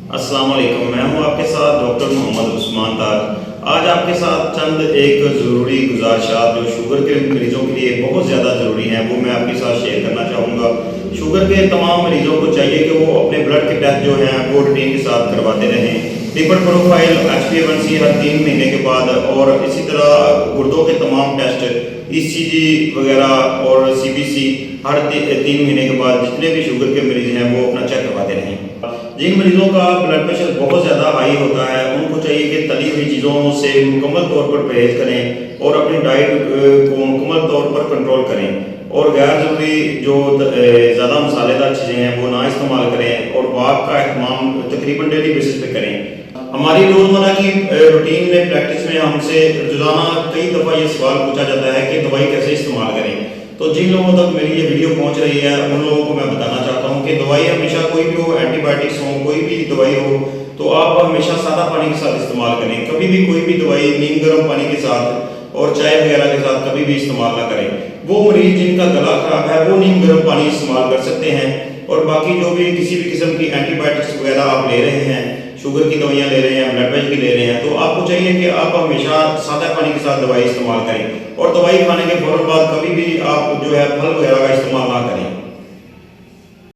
अस्सलाम वालेकुम। मैं हूं आपके साथ डॉक्टर मोहम्मद उस्मान ताज। आज आपके साथ चंद एक ज़रूरी गुजारिशात जो शुगर के मरीज़ों के लिए बहुत ज़्यादा ज़रूरी हैं वो मैं आपके साथ शेयर करना चाहूँगा। शुगर के तमाम मरीज़ों को चाहिए कि वो अपने ब्लड के टेस्ट जो हैं वो रूटीन के साथ करवाते रहें। लिपिड प्रोफाइल, HbA1c हर 3 महीने के बाद, और इसी तरह गुर्दों के तमाम टेस्ट, ECG वगैरह और CBC हर 3 महीने के बाद जितने भी शुगर के मरीज़ हैं वो अपना चेक करवाते रहें। जिन मरीजों का ब्लड प्रेशर बहुत ज़्यादा हाई होता है उनको चाहिए कि तली हुई चीज़ों से मुकम्मल तौर पर परहेज़ करें और अपनी डाइट को मुकम्मल तौर पर कंट्रोल करें, और गैर ज़रूरी जो ज़्यादा मसालेदार चीज़ें हैं वो ना इस्तेमाल करें, और वाक का अहतमाम तकरीबन डेली बेसिस पे करें। हमारी रोज़मर्रा की रूटीन में, प्रैक्टिस में हमसे रोज़ाना कई दफ़ा ये सवाल पूछा जाता है कि दवाई कैसे इस्तेमाल करें। तो जिन लोगों तक मेरी ये वीडियो पहुंच रही है उन लोगों को मैं बताना चाहता हूं कि दवाई हमेशा, कोई भी हो, एंटीबायोटिक्स हो, कोई भी दवाई हो, तो आप हमेशा सादा पानी के साथ इस्तेमाल करें। कभी भी कोई भी दवाई नीम गर्म पानी के साथ और चाय वगैरह के साथ कभी भी इस्तेमाल ना करें। वो मरीज जिनका गला खराब है वो नीम गर्म पानी इस्तेमाल कर सकते हैं, और बाकी जो भी किसी भी किस्म की एंटीबायोटिक्स वगैरह आप ले रहे हैं, शुगर की दवाइयाँ ले रहे हैं, ब्लड प्रेशर की ले रहे हैं, तो आपको चाहिए कि आप हमेशा सादा पानी के साथ दवाई इस्तेमाल करें, और दवाई खाने के फौरन बाद कभी भी आप जो है फल वगैरह का इस्तेमाल ना करें।